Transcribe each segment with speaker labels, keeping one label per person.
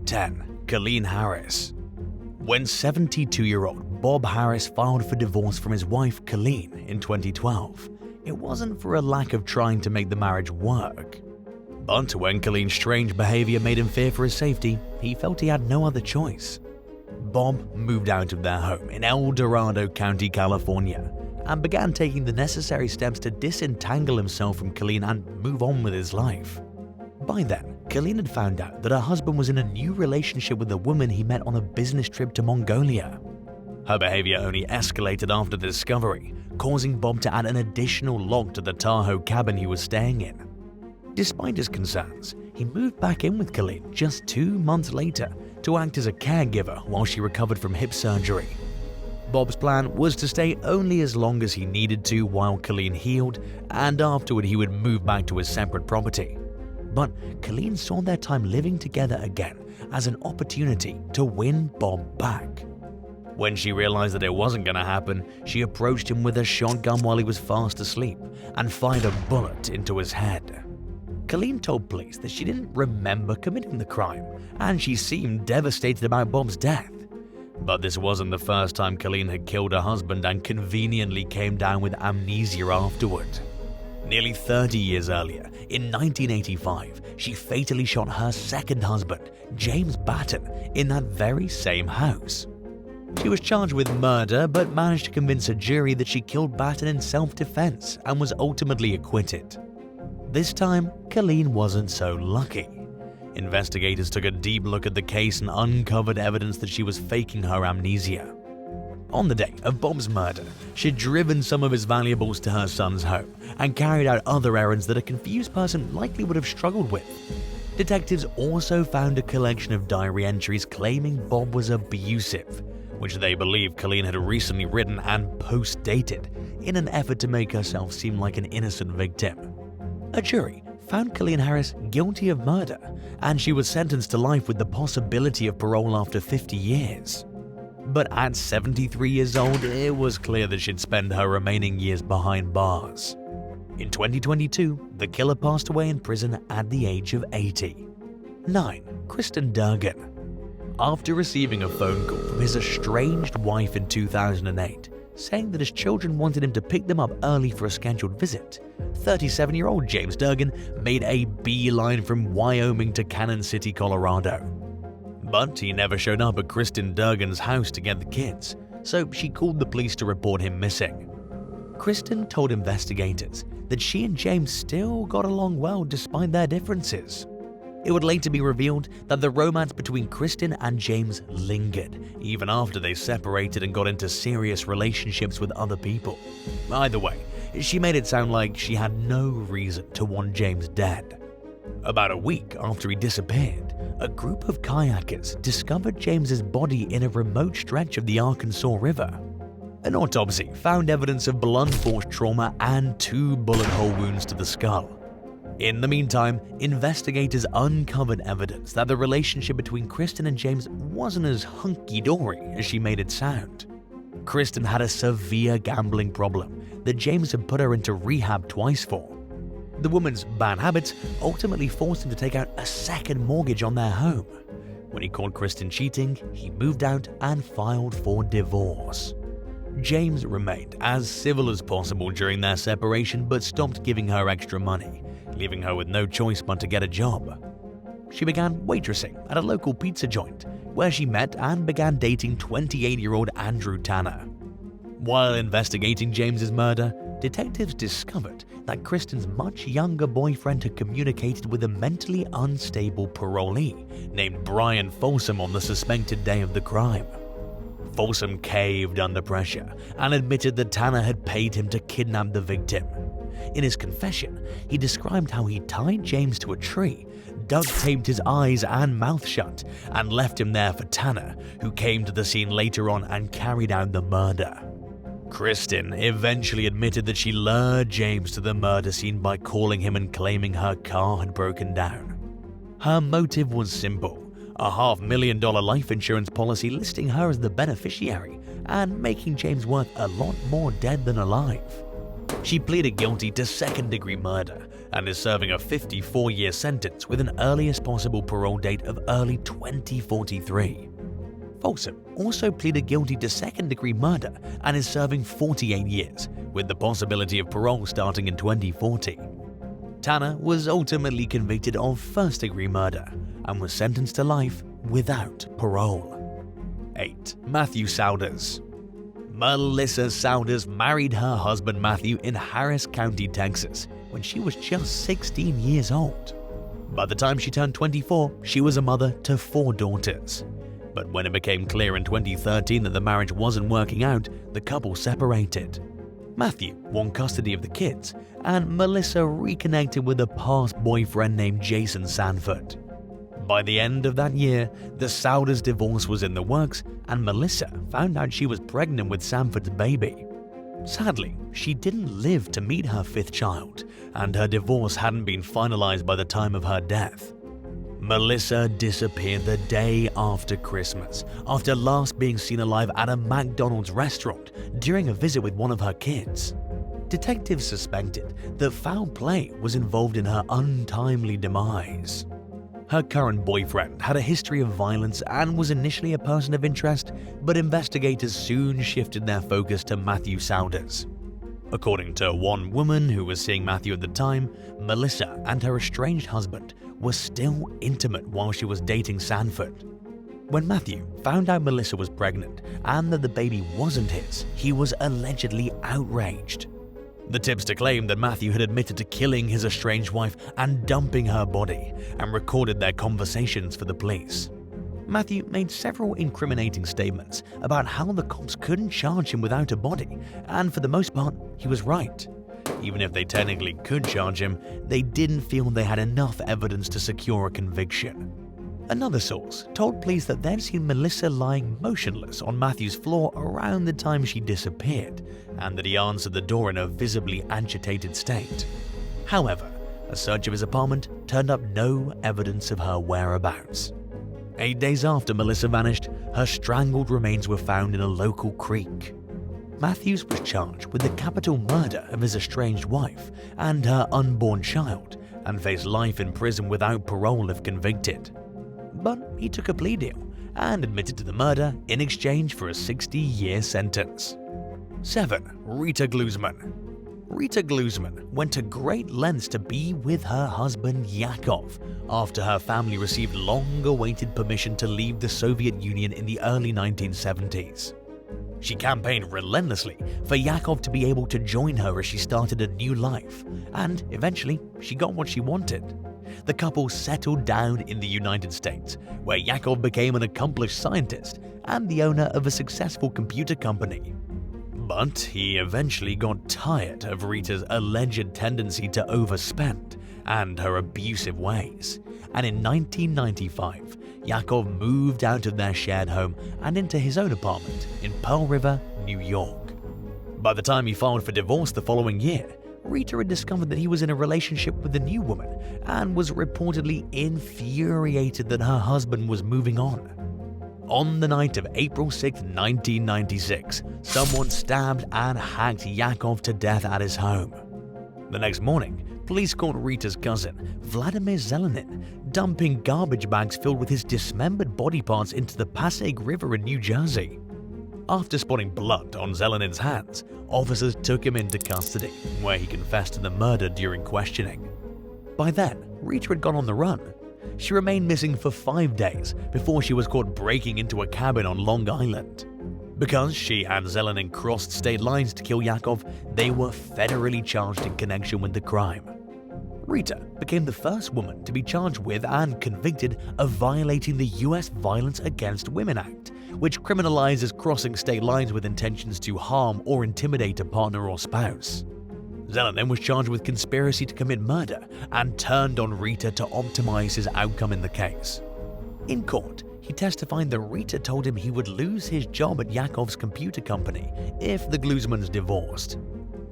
Speaker 1: 10. COLLEEN Harris. When 72-year-old Bob Harris filed for divorce from his wife COLLEEN in 2012, it wasn't for a lack of trying to make the marriage work. But when COLLEEN's strange behavior made him fear for his safety, he felt he had no other choice. Bob moved out of their home in El Dorado County, California, and began taking the necessary steps to disentangle himself from COLLEEN and move on with his life. By then, COLLEEN had found out that her husband was in a new relationship with a woman he met on a business trip to Mongolia. Her behavior only escalated after the discovery, causing Bob to add an additional lock to the Tahoe cabin he was staying in. Despite his concerns, he moved back in with COLLEEN just 2 months later to act as a caregiver while she recovered from hip surgery. Bob's plan was to stay only as long as he needed to while COLLEEN healed, and afterward he would move back to his separate property. But COLLEEN saw their time living together again as an opportunity to win Bob back. When she realized that it wasn't going to happen, she approached him with a shotgun while he was fast asleep and fired a bullet into his head. COLLEEN told police that she didn't remember committing the crime, and she seemed devastated about Bob's death. But this wasn't the first time COLLEEN had killed her husband and conveniently came down with amnesia afterward. Nearly 30 years earlier, in 1985, she fatally shot her second husband, James Batten, in that very same house. She was charged with murder but managed to convince a jury that she killed Batten in self-defense and was ultimately acquitted. This time, COLLEEN wasn't so lucky. Investigators took a deep look at the case and uncovered evidence that she was faking her amnesia. On the day of Bob's murder, she'd driven some of his valuables to her son's home and carried out other errands that a confused person likely would have struggled with. Detectives also found a collection of diary entries claiming Bob was abusive, which they believe COLLEEN had recently written and post-dated in an effort to make herself seem like an innocent victim. A jury found COLLEEN Harris guilty of murder, and she was sentenced to life with the possibility of parole after 50 years. But at 73 years old, it was clear that she'd spend her remaining years behind bars. In 2022, the killer passed away in prison at the age of 80. 9. Kristen Durgan. After receiving a phone call from his estranged wife in 2008, saying that his children wanted him to pick them up early for a scheduled visit, 37-year-old James Durgan made a beeline from Wyoming to Cannon City, Colorado. But he never showed up at Kristen Durgan's house to get the kids, so she called the police to report him missing. Kristen told investigators that she and James still got along well despite their differences. It would later be revealed that the romance between Kristen and James lingered, even after they separated and got into serious relationships with other people. Either way, she made it sound like she had no reason to want James dead. About a week after he disappeared, a group of kayakers discovered James's body in a remote stretch of the Arkansas River. An autopsy found evidence of blunt force trauma and 2 bullet hole wounds to the skull. In the meantime, investigators uncovered evidence that the relationship between Kristen and James wasn't as hunky-dory as she made it sound. Kristen had a severe gambling problem that James had put her into rehab twice for. The woman's bad habits ultimately forced him to take out a second mortgage on their home. When he caught Kristen cheating, he moved out and filed for divorce. James remained as civil as possible during their separation but stopped giving her extra money, leaving her with no choice but to get a job. She began waitressing at a local pizza joint, where she met and began dating 28-year-old Andrew Tanner. While investigating James's murder, detectives discovered that Kristen's much younger boyfriend had communicated with a mentally unstable parolee named Brian Folsom on the suspected day of the crime. Folsom caved under pressure and admitted that Tanner had paid him to kidnap the victim. In his confession, he described how he tied James to a tree, duct-taped his eyes and mouth shut, and left him there for Tanner, who came to the scene later on and carried out the murder. Kristen eventually admitted that she lured James to the murder scene by calling him and claiming her car had broken down. Her motive was simple: a $500,000 life insurance policy listing her as the beneficiary and making James worth a lot more dead than alive. She pleaded guilty to second-degree murder and is serving a 54-year sentence with an earliest possible parole date of early 2043. Folsom also pleaded guilty to second-degree murder and is serving 48 years, with the possibility of parole starting in 2040. Tanner was ultimately convicted of first-degree murder and was sentenced to life without parole. 8. Matthew Sowders. Melissa Sowders married her husband Matthew in Harris County, Texas, when she was just 16 years old. By the time she turned 24, she was a mother to 4 daughters. But when it became clear in 2013 that the marriage wasn't working out, the couple separated. Matthew won custody of the kids, and Melissa reconnected with a past boyfriend named Jason Sanford. By the end of that year, the Sowders divorce was in the works, and Melissa found out she was pregnant with Sanford's baby. Sadly, she didn't live to meet her 5th child, and her divorce hadn't been finalized by the time of her death. Melissa disappeared the day after Christmas, after last being seen alive at a McDonald's restaurant during a visit with one of her kids. Detectives suspected that foul play was involved in her untimely demise. Her current boyfriend had a history of violence and was initially a person of interest, but investigators soon shifted their focus to Matthew Sowders. According to one woman who was seeing Matthew at the time, Melissa and her estranged husband were still intimate while she was dating Sanford. When Matthew found out Melissa was pregnant and that the baby wasn't his, he was allegedly outraged. The tipster claimed that Matthew had admitted to killing his estranged wife and dumping her body, and recorded their conversations for the police. Matthew made several incriminating statements about how the cops couldn't charge him without a body, and for the most part, he was right. Even if they technically could charge him, they didn't feel they had enough evidence to secure a conviction. Another source told police that they'd seen Melissa lying motionless on Matthew's floor around the time she disappeared, and that he answered the door in a visibly agitated state. However, a search of his apartment turned up no evidence of her whereabouts. 8 days after Melissa vanished, her strangled remains were found in a local creek. Matthews was charged with the capital murder of his estranged wife and her unborn child, and faced life in prison without parole if convicted. But he took a plea deal and admitted to the murder in exchange for a 60-year sentence. 7. Rita Glusman. Rita Glusman went to great lengths to be with her husband Yakov after her family received long-awaited permission to leave the Soviet Union in the early 1970s. She campaigned relentlessly for Yakov to be able to join her as she started a new life, and eventually she got what she wanted. The couple settled down in the United States, where Yakov became an accomplished scientist and the owner of a successful computer company. But he eventually got tired of Rita's alleged tendency to overspend and her abusive ways, and in 1995, Yakov moved out of their shared home and into his own apartment in Pearl River, New York. By the time he filed for divorce the following year, Rita had discovered that he was in a relationship with a new woman and was reportedly infuriated that her husband was moving on. On the night of April 6, 1996, someone stabbed and hacked Yakov to death at his home. The next morning, police caught Rita's cousin, Vladimir Zelenin, dumping garbage bags filled with his dismembered body parts into the Passaic River in New Jersey. After spotting blood on Zelenin's hands, officers took him into custody, where he confessed to the murder during questioning. By then, Rita had gone on the run. She remained missing for 5 days before she was caught breaking into a cabin on Long Island. Because she and Zelenin crossed state lines to kill Yakov, they were federally charged in connection with the crime. Rita became the first woman to be charged with and convicted of violating the U.S. Violence Against Women Act, which criminalizes crossing state lines with intentions to harm or intimidate a partner or spouse. Zelenin was charged with conspiracy to commit murder and turned on Rita to optimize his outcome in the case. In court, he testified that Rita told him he would lose his job at Yakov's computer company if the Glusmans divorced.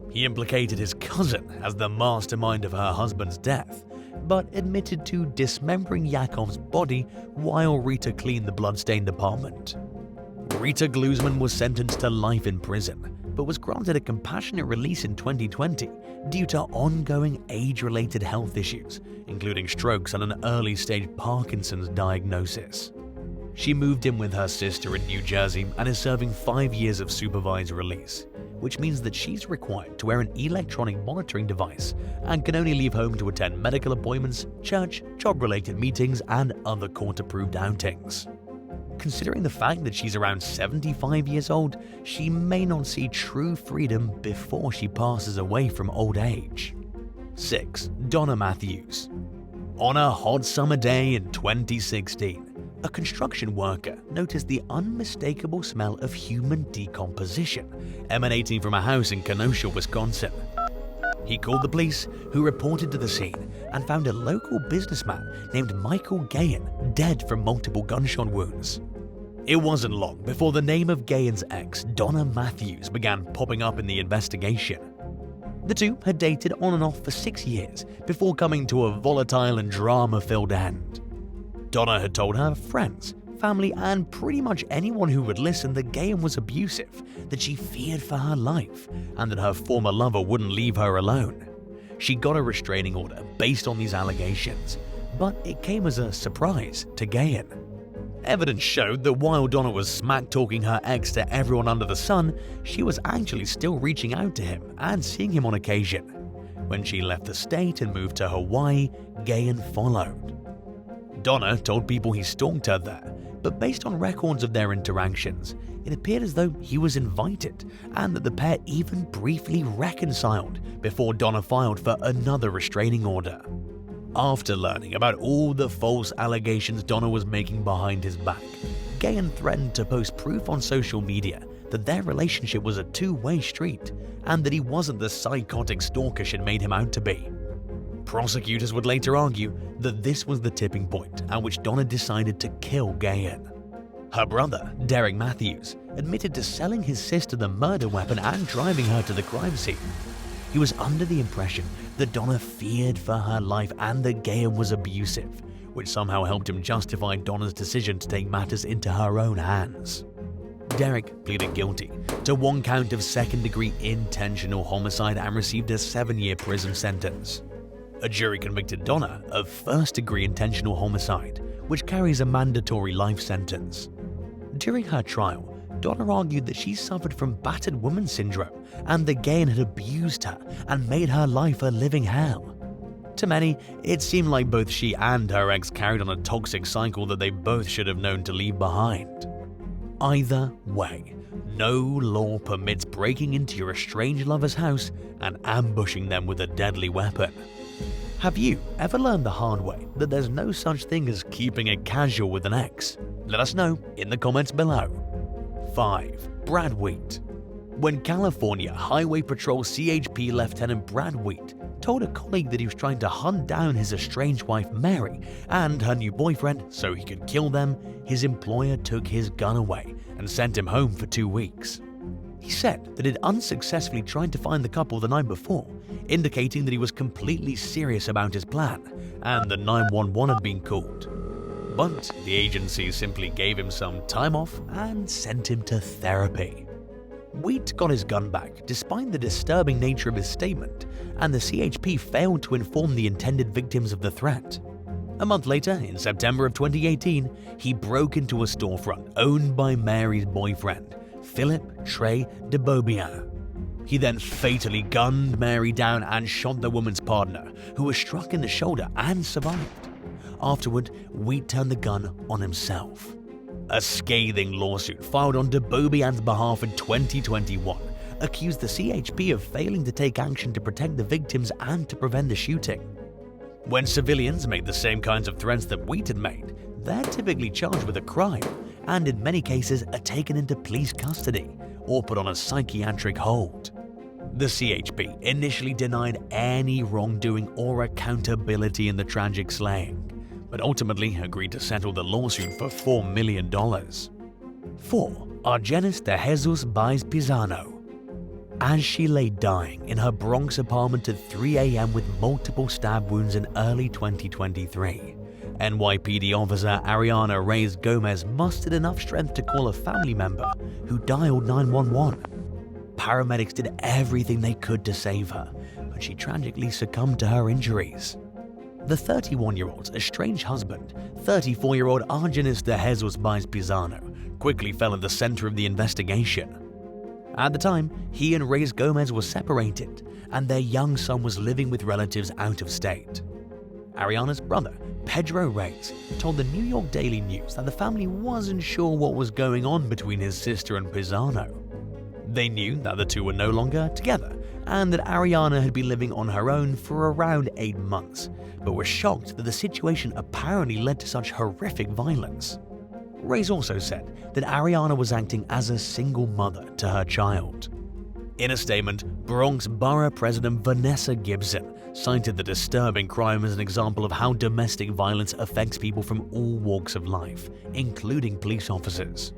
Speaker 1: He implicated his cousin as the mastermind of her husband's death, but admitted to dismembering Yakov's body while Rita cleaned the bloodstained apartment. Rita Glusman was sentenced to life in prison, but was granted a compassionate release in 2020 due to ongoing age-related health issues, including strokes and an early-stage Parkinson's diagnosis. She moved in with her sister in New Jersey and is serving 5 years of supervised release, which means that she's required to wear an electronic monitoring device and can only leave home to attend medical appointments, church, job-related meetings, and other court-approved outings. Considering the fact that she's around 75 years old, she may not see true freedom before she passes away from old age. 6. Donna Matthews. On a hot summer day in 2016, a construction worker noticed the unmistakable smell of human decomposition emanating from a house in Kenosha, Wisconsin. He called the police, who reported to the scene and found a local businessman named Michael Gahan dead from multiple gunshot wounds. It wasn't long before the name of Gahan's ex, Donna Matthews, began popping up in the investigation. The two had dated on and off for 6 years before coming to a volatile and drama-filled end. Donna had told her friends, family, and pretty much anyone who would listen that Gahan was abusive, that she feared for her life, and that her former lover wouldn't leave her alone. She got a restraining order based on these allegations, but it came as a surprise to Gahan. Evidence showed that while Donna was smack-talking her ex to everyone under the sun, she was actually still reaching out to him and seeing him on occasion. When she left the state and moved to Hawaii, Gahan followed. Donna told people he stalked her there, but based on records of their interactions, it appeared as though he was invited and that the pair even briefly reconciled before Donna filed for another restraining order. After learning about all the false allegations Donna was making behind his back, Gahan threatened to post proof on social media that their relationship was a two-way street and that he wasn't the psychotic stalker she'd made him out to be. Prosecutors would later argue that this was the tipping point at which Donna decided to kill Gahan. Her brother, Derek Matthews, admitted to selling his sister the murder weapon and driving her to the crime scene. He was under the impression that Donna feared for her life and that Gahan was abusive, which somehow helped him justify Donna's decision to take matters into her own hands. Derek pleaded guilty to 1 count of second-degree intentional homicide and received a 7-year prison sentence. A jury convicted Donna of first-degree intentional homicide, which carries a mandatory life sentence. During her trial, Donna argued that she suffered from battered woman syndrome and that Gahan had abused her and made her life a living hell. To many, it seemed like both she and her ex carried on a toxic cycle that they both should have known to leave behind. Either way, no law permits breaking into your estranged lover's house and ambushing them with a deadly weapon. Have you ever learned the hard way that there's no such thing as keeping it casual with an ex? Let us know in the comments below. 5. Brad Wheat. When California Highway Patrol CHP Lieutenant Brad Wheat told a colleague that he was trying to hunt down his estranged wife Mary and her new boyfriend so he could kill them, his employer took his gun away and sent him home for 2 weeks. He said that he'd unsuccessfully tried to find the couple the night before, indicating that he was completely serious about his plan and that 911 had been called. But the agency simply gave him some time off and sent him to therapy. Wheat got his gun back despite the disturbing nature of his statement, and the CHP failed to inform the intended victims of the threat. A month later, in September of 2018, he broke into a storefront owned by Mary's boyfriend, Philip Trey DeBobian. He then fatally gunned Mary down and shot the woman's partner, who was struck in the shoulder and survived. Afterward, Wheat turned the gun on himself. A scathing lawsuit filed on DeBobian's behalf in 2021 accused the CHP of failing to take action to protect the victims and to prevent the shooting. When civilians make the same kinds of threats that Wheat had made, they're typically charged with a crime and in many cases are taken into police custody or put on a psychiatric hold. The CHP initially denied any wrongdoing or accountability in the tragic slaying, but ultimately agreed to settle the lawsuit for $4 million. 4. Argenis de Jesus Baez Pizano. As she lay dying in her Bronx apartment at 3 a.m. with multiple stab wounds in early 2023, NYPD officer Ariana Reyes Gomez mustered enough strength to call a family member who dialed 911. Paramedics did everything they could to save her, but she tragically succumbed to her injuries. The 31-year-old's estranged husband, 34-year-old Argenista Jesus Baez Pizarro, quickly fell at the center of the investigation. At the time, he and Reyes Gomez were separated, and their young son was living with relatives out of state. Ariana's brother, Pedro Reyes, told the New York Daily News that the family wasn't sure what was going on between his sister and Pizarro. They knew that the two were no longer together, and that Ariana had been living on her own for around 8 months, but were shocked that the situation apparently led to such horrific violence. Reyes also said that Ariana was acting as a single mother to her child. In a statement, Bronx Borough President Vanessa Gibson cited the disturbing crime as an example of how domestic violence affects people from all walks of life, including police officers.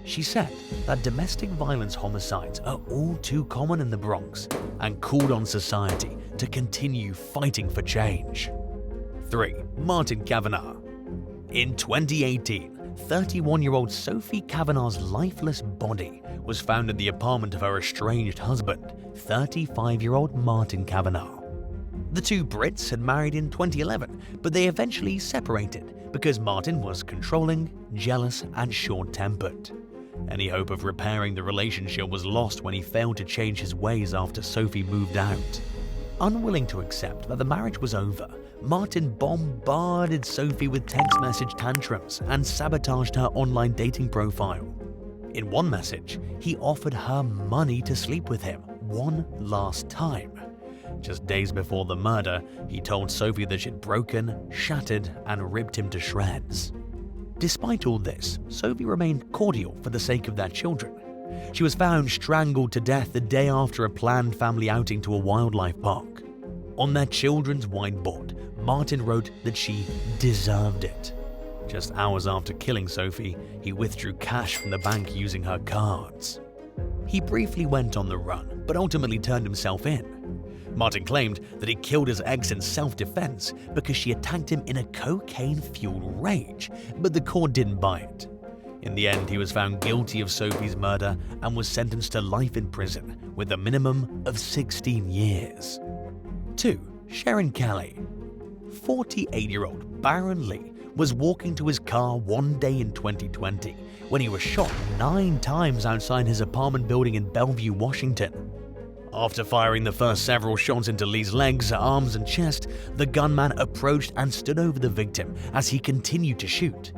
Speaker 1: She said that domestic violence homicides are all too common in the Bronx and called on society to continue fighting for change. 3. Martin Cavanaugh. In 2018, 31-year-old Sophie Cavanagh's lifeless body was found in the apartment of her estranged husband, 35-year-old Martin Cavanaugh. The two Brits had married in 2011, but they eventually separated because Martin was controlling, jealous, and short-tempered. Any hope of repairing the relationship was lost when he failed to change his ways after Sophie moved out. Unwilling to accept that the marriage was over, Martin bombarded Sophie with text message tantrums and sabotaged her online dating profile. In one message, he offered her money to sleep with him one last time. Just days before the murder, he told Sophie that she'd broken, shattered, and ripped him to shreds. Despite all this, Sophie remained cordial for the sake of their children. She was found strangled to death the day after a planned family outing to a wildlife park. On their children's whiteboard, Martin wrote that she deserved it. Just hours after killing Sophie, he withdrew cash from the bank using her cards. He briefly went on the run, but ultimately turned himself in. Martin claimed that he killed his ex in self-defense because she attacked him in a cocaine-fueled rage, but the court didn't buy it. In the end, he was found guilty of Sophie's murder and was sentenced to life in prison with a minimum of 16 years. 2. Sharon Kelly. 48-year-old Baron Lee was walking to his car one day in 2020 when he was shot 9 times outside his apartment building in Bellevue, Washington. After firing the first several shots into Lee's legs, arms, and chest, the gunman approached and stood over the victim as he continued to shoot.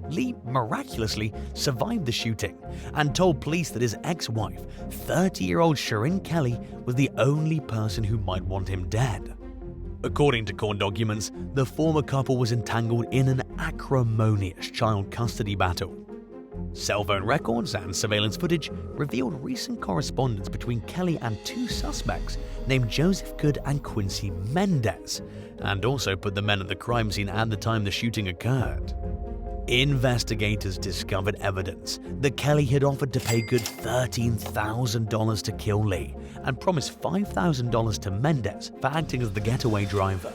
Speaker 1: Lee miraculously survived the shooting and told police that his ex-wife, 30-year-old Sharon Kelly, was the only person who might want him dead. According to court documents, the former couple was entangled in an acrimonious child custody battle. Cell phone records and surveillance footage revealed recent correspondence between Kelly and 2 suspects named Joseph Good and Quincy Mendez, and also put the men at the crime scene at the time the shooting occurred. Investigators discovered evidence that Kelly had offered to pay Good $13,000 to kill Lee and promised $5,000 to Mendez for acting as the getaway driver.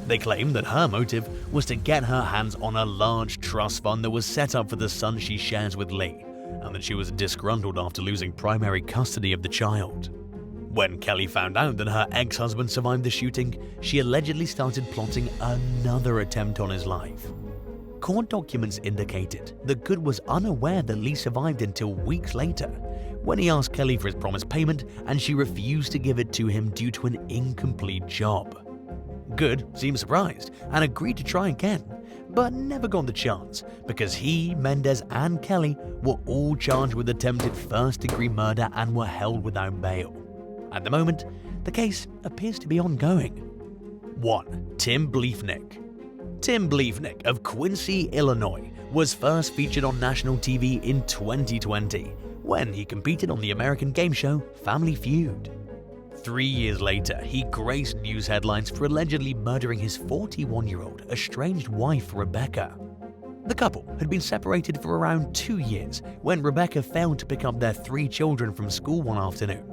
Speaker 1: They claimed that her motive was to get her hands on a large trust fund that was set up for the son she shares with Lee, and that she was disgruntled after losing primary custody of the child. When Kelly found out that her ex-husband survived the shooting, she allegedly started plotting another attempt on his life. Court documents indicated that Good was unaware that Lee survived until weeks later, when he asked Kelly for his promised payment and she refused to give it to him due to an incomplete job. Good seemed surprised and agreed to try again, but never got the chance because he, Mendez, and Kelly were all charged with attempted first-degree murder and were held without bail. At the moment, the case appears to be ongoing. 1. Tim Bleefnick. Tim Bleefnick of Quincy, Illinois, was first featured on national TV in 2020 when he competed on the American game show Family Feud. 3 years later, he graced news headlines for allegedly murdering his 41-year-old estranged wife, Rebecca. The couple had been separated for around 2 years when Rebecca failed to pick up their 3 children from school one afternoon.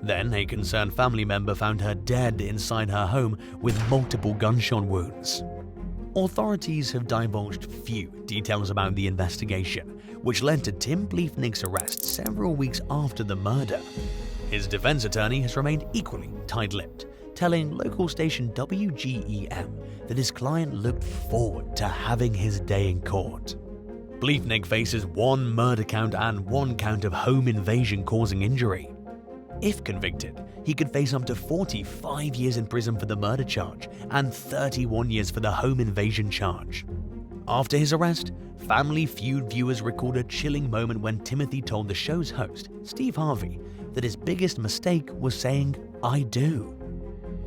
Speaker 1: Then, a concerned family member found her dead inside her home with multiple gunshot wounds. Authorities have divulged few details about the investigation, which led to Tim Bleefnick's arrest several weeks after the murder. His defense attorney has remained equally tight-lipped, telling local station WGEM that his client looked forward to having his day in court. Bleefnick faces 1 murder count and 1 count of home invasion causing injury. If convicted, he could face up to 45 years in prison for the murder charge and 31 years for the home invasion charge. After his arrest, Family Feud viewers recalled a chilling moment when Timothy told the show's host, Steve Harvey, that his biggest mistake was saying, "I do."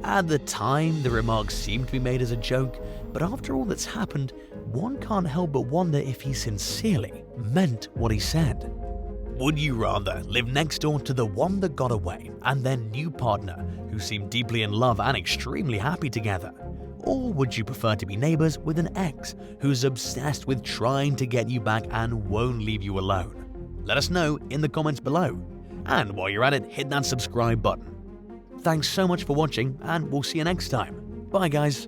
Speaker 1: At the time, the remarks seemed to be made as a joke, but after all that's happened, one can't help but wonder if he sincerely meant what he said. Would you rather live next door to the one that got away and their new partner who seemed deeply in love and extremely happy together? Or would you prefer to be neighbors with an ex who's obsessed with trying to get you back and won't leave you alone? Let us know in the comments below. And while you're at it, hit that subscribe button. Thanks so much for watching, and we'll see you next time. Bye guys.